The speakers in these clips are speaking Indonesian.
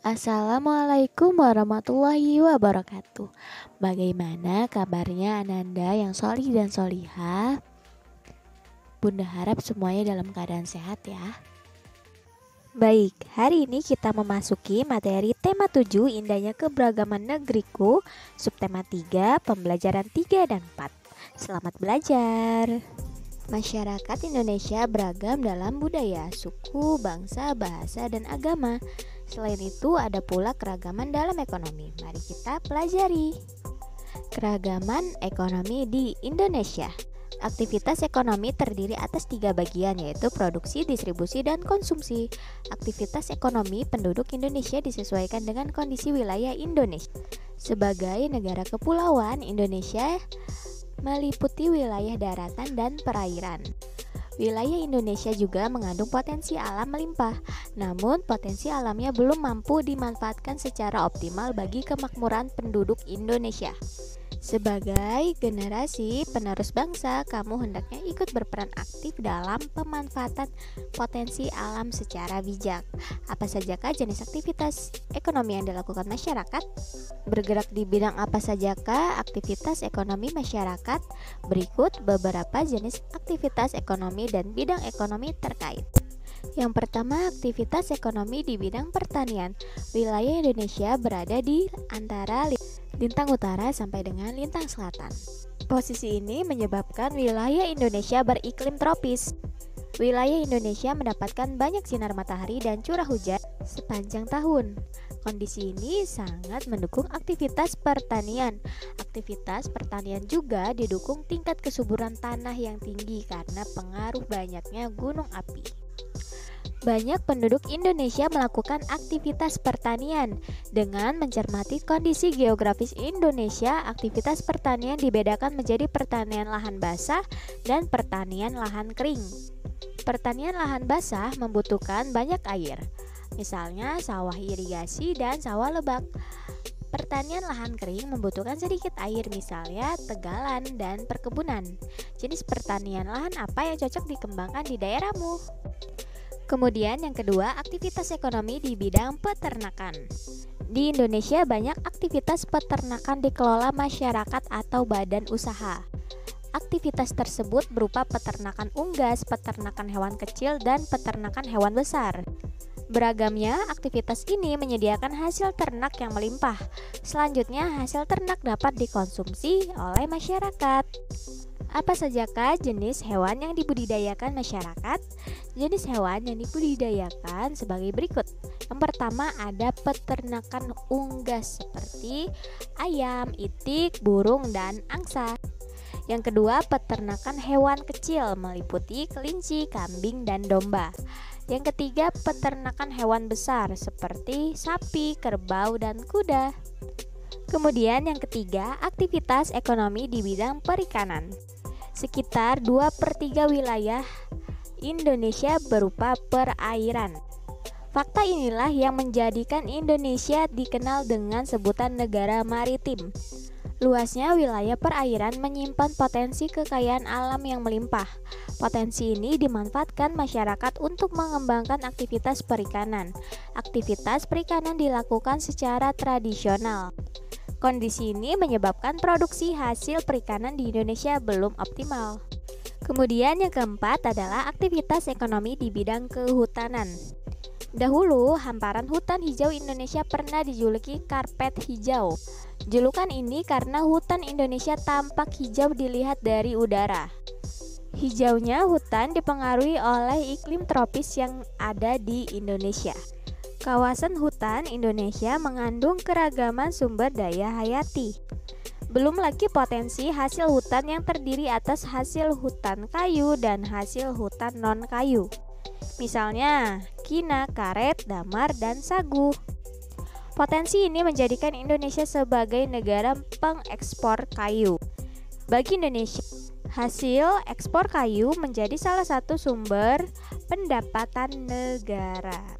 Assalamualaikum warahmatullahi wabarakatuh. Bagaimana kabarnya Ananda yang solih dan solihah? Bunda harap semuanya dalam keadaan sehat ya. Baik, hari ini kita memasuki materi tema 7 Indahnya Keberagaman Negeriku, subtema 3, pembelajaran 3 dan 4. Selamat belajar. Masyarakat Indonesia beragam dalam budaya, suku, bangsa, bahasa, dan agama. Selain itu, ada pula keragaman dalam ekonomi. Mari kita pelajari. Keragaman ekonomi di Indonesia. Aktivitas ekonomi terdiri atas 3 bagian, yaitu produksi, distribusi, dan konsumsi. Aktivitas ekonomi penduduk Indonesia disesuaikan dengan kondisi wilayah Indonesia. Sebagai negara kepulauan, Indonesia meliputi wilayah daratan dan perairan. Wilayah Indonesia juga mengandung potensi alam melimpah, namun potensi alamnya belum mampu dimanfaatkan secara optimal bagi kemakmuran penduduk Indonesia. Sebagai generasi penerus bangsa, kamu hendaknya ikut berperan aktif dalam pemanfaatan potensi alam secara bijak. Apa sajakah jenis aktivitas ekonomi yang dilakukan masyarakat? Bergerak di bidang apa sajakah aktivitas ekonomi masyarakat? Berikut beberapa jenis aktivitas ekonomi dan bidang ekonomi terkait. Yang pertama, aktivitas ekonomi di bidang pertanian. Wilayah Indonesia berada di antara lintang utara sampai dengan lintang selatan. Posisi ini menyebabkan wilayah Indonesia beriklim tropis. Wilayah Indonesia mendapatkan banyak sinar matahari dan curah hujan sepanjang tahun. Kondisi ini sangat mendukung aktivitas pertanian. Aktivitas pertanian juga didukung tingkat kesuburan tanah yang tinggi karena pengaruh banyaknya gunung api. Banyak penduduk Indonesia melakukan aktivitas pertanian. Dengan mencermati kondisi geografis Indonesia, aktivitas pertanian dibedakan menjadi pertanian lahan basah dan pertanian lahan kering. Pertanian lahan basah membutuhkan banyak air, misalnya sawah irigasi dan sawah lebak. Pertanian lahan kering membutuhkan sedikit air, misalnya tegalan dan perkebunan. Jenis pertanian lahan apa yang cocok dikembangkan di daerahmu? Kemudian yang kedua, aktivitas ekonomi di bidang peternakan. Di Indonesia banyak aktivitas peternakan dikelola masyarakat atau badan usaha. Aktivitas tersebut berupa peternakan unggas, peternakan hewan kecil, dan peternakan hewan besar. Beragamnya aktivitas ini menyediakan hasil ternak yang melimpah. Selanjutnya, hasil ternak dapat dikonsumsi oleh masyarakat. Apa sajakah jenis hewan yang dibudidayakan masyarakat? Jenis hewan yang dibudidayakan sebagai berikut. Yang pertama ada peternakan unggas seperti ayam, itik, burung, dan angsa. Yang kedua, peternakan hewan kecil meliputi kelinci, kambing, dan domba. Yang ketiga, peternakan hewan besar seperti sapi, kerbau, dan kuda. Kemudian yang ketiga, aktivitas ekonomi di bidang perikanan. Sekitar 2/3 wilayah Indonesia berupa perairan. Fakta inilah yang menjadikan Indonesia dikenal dengan sebutan negara maritim. Luasnya wilayah perairan menyimpan potensi kekayaan alam yang melimpah. Potensi ini dimanfaatkan masyarakat untuk mengembangkan aktivitas perikanan. Aktivitas perikanan dilakukan secara tradisional. Kondisi ini menyebabkan produksi hasil perikanan di Indonesia belum optimal. Kemudian yang keempat adalah aktivitas ekonomi di bidang kehutanan. Dahulu, hamparan hutan hijau Indonesia pernah dijuluki karpet hijau. Julukan ini karena hutan Indonesia tampak hijau dilihat dari udara. Hijaunya hutan dipengaruhi oleh iklim tropis yang ada di Indonesia. Kawasan hutan Indonesia mengandung keragaman sumber daya hayati. Belum lagi potensi hasil hutan yang terdiri atas hasil hutan kayu dan hasil hutan non-kayu. Misalnya, kina, karet, damar, dan sagu. Potensi ini menjadikan Indonesia sebagai negara pengekspor kayu. Bagi Indonesia, hasil ekspor kayu menjadi salah satu sumber pendapatan negara.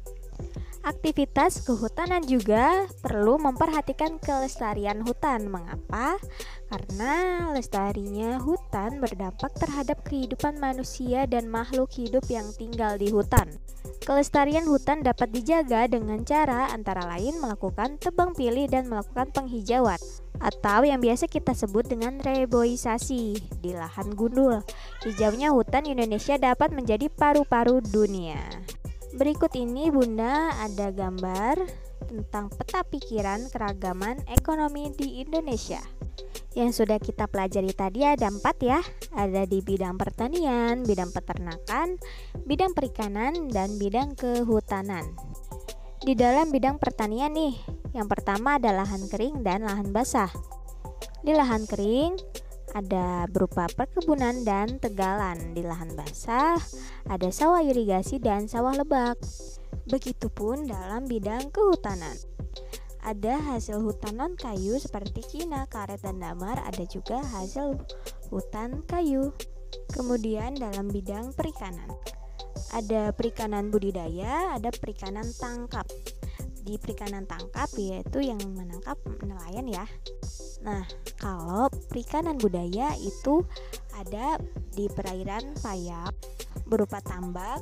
Aktivitas kehutanan juga perlu memperhatikan kelestarian hutan. Mengapa? Karena lestarinya hutan berdampak terhadap kehidupan manusia dan makhluk hidup yang tinggal di hutan. Kelestarian hutan dapat dijaga dengan cara antara lain melakukan tebang pilih dan melakukan penghijauan atau yang biasa kita sebut dengan reboisasi di lahan gundul. Hijaunya hutan Indonesia dapat menjadi paru-paru dunia. Berikut ini Bunda ada gambar tentang peta pikiran keragaman ekonomi di Indonesia. Yang sudah kita pelajari tadi ada 4 ya. Ada di bidang pertanian, bidang peternakan, bidang perikanan, dan bidang kehutanan. Di dalam bidang pertanian nih, yang pertama ada lahan kering dan lahan basah. Di lahan kering ada berupa perkebunan dan tegalan. Di lahan basah ada sawah irigasi dan sawah lebak. Begitupun dalam bidang kehutanan. Ada hasil hutan non kayu seperti kina, karet, dan damar. Ada juga hasil hutan kayu. Kemudian dalam bidang perikanan ada perikanan budidaya, ada perikanan tangkap. Di perikanan tangkap yaitu yang menangkap nelayan ya. Nah, kalau perikanan budaya itu ada di perairan payap berupa tambak.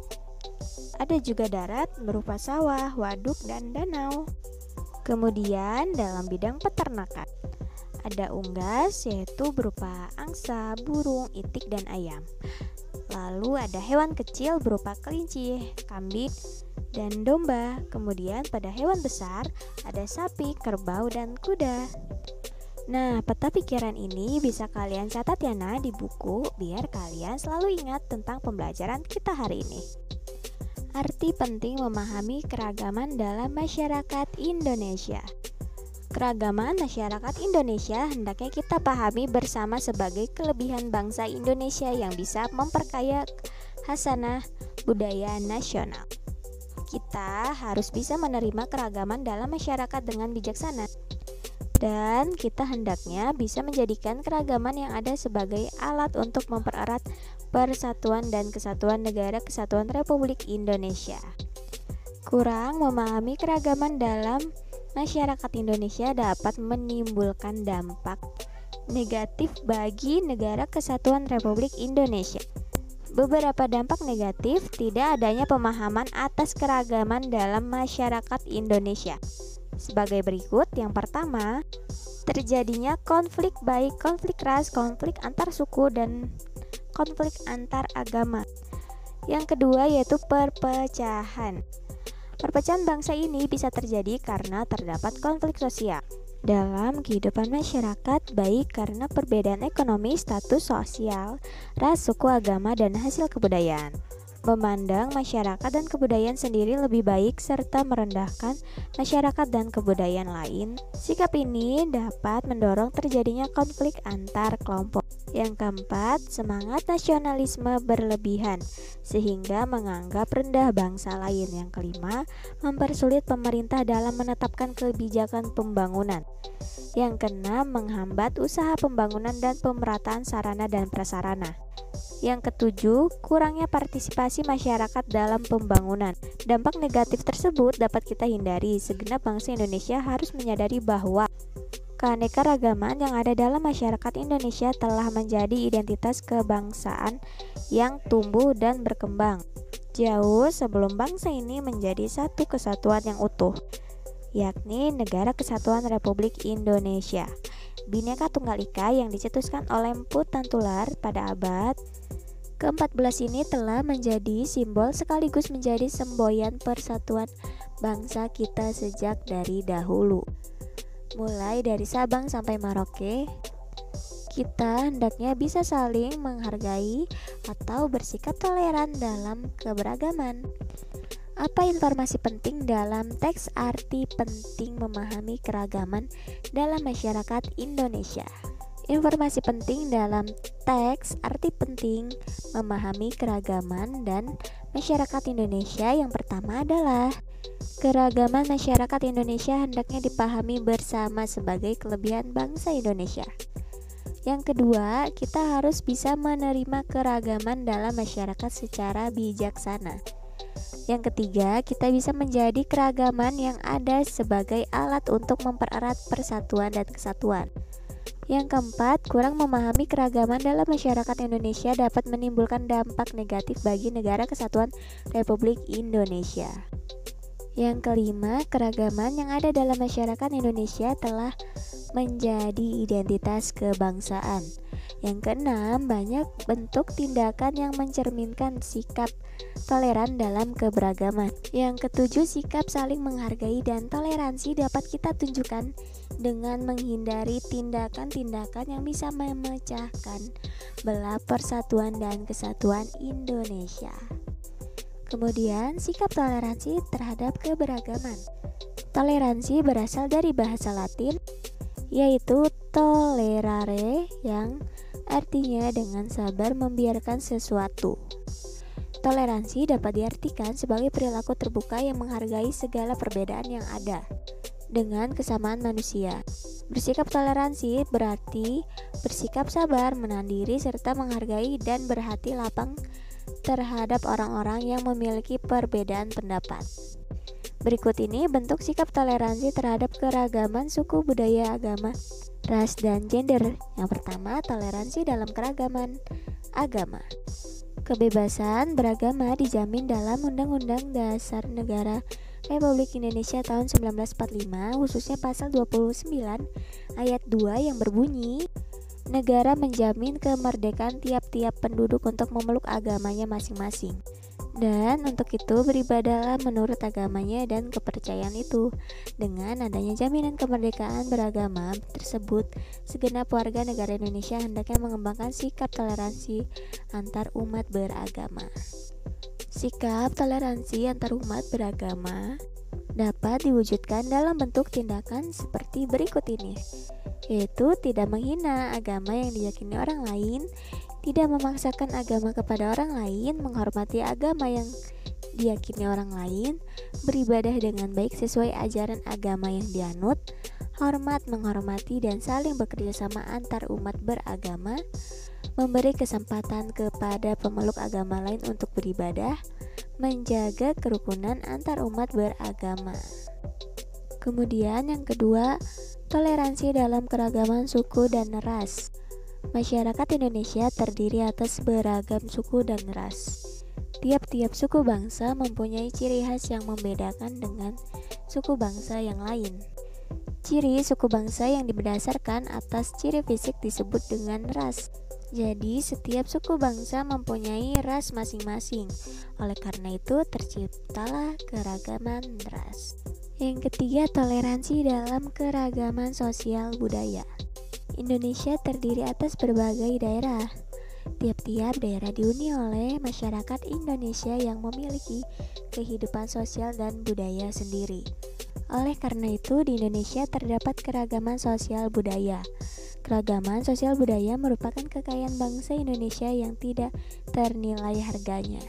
Ada juga darat berupa sawah, waduk, dan danau. Kemudian dalam bidang peternakan ada unggas yaitu berupa angsa, burung, itik, dan ayam. Lalu ada hewan kecil berupa kelinci, kambing, dan domba. Kemudian pada hewan besar ada sapi, kerbau, dan kuda. Nah, peta pikiran ini bisa kalian catat ya di buku biar kalian selalu ingat tentang pembelajaran kita hari ini. Arti penting memahami keragaman dalam masyarakat Indonesia. Keragaman masyarakat Indonesia hendaknya kita pahami bersama sebagai kelebihan bangsa Indonesia yang bisa memperkaya khasanah budaya nasional. Kita harus bisa menerima keragaman dalam masyarakat dengan bijaksana. Dan kita hendaknya bisa menjadikan keragaman yang ada sebagai alat untuk mempererat persatuan dan kesatuan negara kesatuan Republik Indonesia. Kurang memahami keragaman dalam masyarakat Indonesia dapat menimbulkan dampak negatif bagi negara kesatuan Republik Indonesia. Beberapa dampak negatif tidak adanya pemahaman atas keragaman dalam masyarakat Indonesia. Sebagai berikut, yang pertama, terjadinya konflik baik konflik ras, konflik antar suku, dan konflik antar agama. Yang kedua yaitu perpecahan. Perpecahan bangsa ini bisa terjadi karena terdapat konflik sosial dalam kehidupan masyarakat, baik karena perbedaan ekonomi, status sosial, ras, suku, agama, dan hasil kebudayaan. Memandang masyarakat dan kebudayaan sendiri lebih baik serta merendahkan masyarakat dan kebudayaan lain. Sikap ini dapat mendorong terjadinya konflik antar kelompok. Yang keempat, semangat nasionalisme berlebihan sehingga menganggap rendah bangsa lain. Yang kelima, mempersulit pemerintah dalam menetapkan kebijakan pembangunan. Yang keenam, menghambat usaha pembangunan dan pemerataan sarana dan prasarana. Yang ketujuh, kurangnya partisipasi masyarakat dalam pembangunan. Dampak negatif tersebut dapat kita hindari. Segenap bangsa Indonesia harus menyadari bahwa keanekaragaman yang ada dalam masyarakat Indonesia telah menjadi identitas kebangsaan yang tumbuh dan berkembang jauh sebelum bangsa ini menjadi satu kesatuan yang utuh, yakni Negara Kesatuan Republik Indonesia. Bhinneka Tunggal Ika yang dicetuskan oleh Mpu Tantular pada abad ke-14 ini telah menjadi simbol sekaligus menjadi semboyan persatuan bangsa kita sejak dari dahulu. Mulai dari Sabang sampai Merauke, kita hendaknya bisa saling menghargai atau bersikap toleran dalam keberagaman. Apa informasi penting dalam teks arti penting memahami keragaman dalam masyarakat Indonesia? Informasi penting dalam teks arti penting memahami keragaman dan masyarakat Indonesia yang pertama adalah keragaman masyarakat Indonesia hendaknya dipahami bersama sebagai kelebihan bangsa Indonesia. Yang kedua, kita harus bisa menerima keragaman dalam masyarakat secara bijaksana. Yang ketiga, kita bisa menjadi keragaman yang ada sebagai alat untuk mempererat persatuan dan kesatuan. Yang keempat, kurang memahami keragaman dalam masyarakat Indonesia dapat menimbulkan dampak negatif bagi Negara Kesatuan Republik Indonesia. Yang kelima, keragaman yang ada dalam masyarakat Indonesia telah menjadi identitas kebangsaan. Yang keenam, banyak bentuk tindakan yang mencerminkan sikap toleran dalam keberagaman. Yang ketujuh, sikap saling menghargai dan toleransi dapat kita tunjukkan dengan menghindari tindakan-tindakan yang bisa memecahkan belah persatuan dan kesatuan Indonesia. Kemudian, sikap toleransi terhadap keberagaman. Toleransi berasal dari bahasa Latin, yaitu tolerare, yang artinya dengan sabar membiarkan sesuatu. Toleransi dapat diartikan sebagai perilaku terbuka yang menghargai segala perbedaan yang ada dengan kesamaan manusia. Bersikap toleransi berarti bersikap sabar, menahan diri, serta menghargai dan berhati lapang terhadap orang-orang yang memiliki perbedaan pendapat. Berikut ini bentuk sikap toleransi terhadap keragaman suku, budaya, agama, ras, dan gender. Yang pertama, toleransi dalam keragaman agama. Kebebasan beragama dijamin dalam Undang-Undang Dasar Negara Republik Indonesia tahun 1945, khususnya pasal 29 ayat 2 yang berbunyi, negara menjamin kemerdekaan tiap-tiap penduduk untuk memeluk agamanya masing-masing. Dan untuk itu beribadahlah menurut agamanya dan kepercayaan itu. Dengan adanya jaminan kemerdekaan beragama tersebut, segenap warga negara Indonesia hendaknya mengembangkan sikap toleransi antar umat beragama. Sikap toleransi antar umat beragama dapat diwujudkan dalam bentuk tindakan seperti berikut ini, yaitu tidak menghina agama yang diyakini orang lain, tidak memaksakan agama kepada orang lain, menghormati agama yang diyakini orang lain, beribadah dengan baik sesuai ajaran agama yang dianut, hormat, menghormati, dan saling bekerja sama antar umat beragama, memberi kesempatan kepada pemeluk agama lain untuk beribadah, menjaga kerukunan antar umat beragama. Kemudian yang kedua, toleransi dalam keragaman suku dan ras. Masyarakat Indonesia terdiri atas beragam suku dan ras. Tiap-tiap suku bangsa mempunyai ciri khas yang membedakan dengan suku bangsa yang lain. Ciri suku bangsa yang berdasarkan atas ciri fisik disebut dengan ras. Jadi, setiap suku bangsa mempunyai ras masing-masing. Oleh karena itu, terciptalah keragaman ras. Yang ketiga, toleransi dalam keragaman sosial budaya. Indonesia terdiri atas berbagai daerah. Tiap-tiap daerah dihuni oleh masyarakat Indonesia yang memiliki kehidupan sosial dan budaya sendiri. Oleh karena itu, di Indonesia terdapat keragaman sosial budaya. Keragaman sosial budaya merupakan kekayaan bangsa Indonesia yang tidak ternilai harganya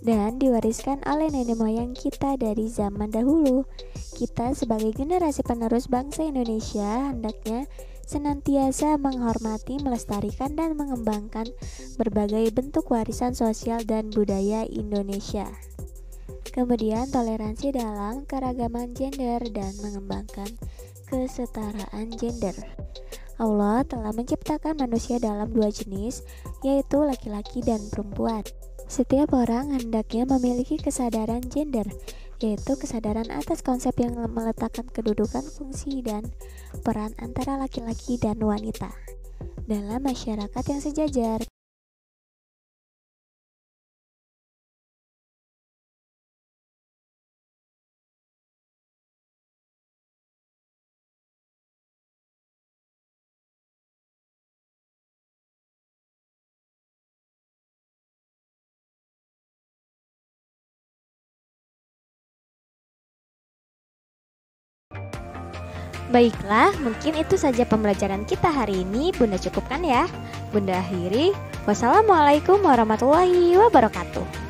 dan diwariskan oleh nenek moyang kita dari zaman dahulu. Kita sebagai generasi penerus bangsa Indonesia hendaknya senantiasa menghormati, melestarikan, dan mengembangkan berbagai bentuk warisan sosial dan budaya Indonesia. Kemudian toleransi dalam keragaman gender dan mengembangkan kesetaraan gender. Allah telah menciptakan manusia dalam dua jenis, yaitu laki-laki dan perempuan. Setiap orang hendaknya memiliki kesadaran gender, yaitu kesadaran atas konsep yang meletakkan kedudukan, fungsi, dan peran antara laki-laki dan wanita dalam masyarakat yang sejajar. Baiklah, mungkin itu saja pembelajaran kita hari ini. Bunda cukupkan ya. Bunda akhiri. Wassalamualaikum warahmatullahi wabarakatuh.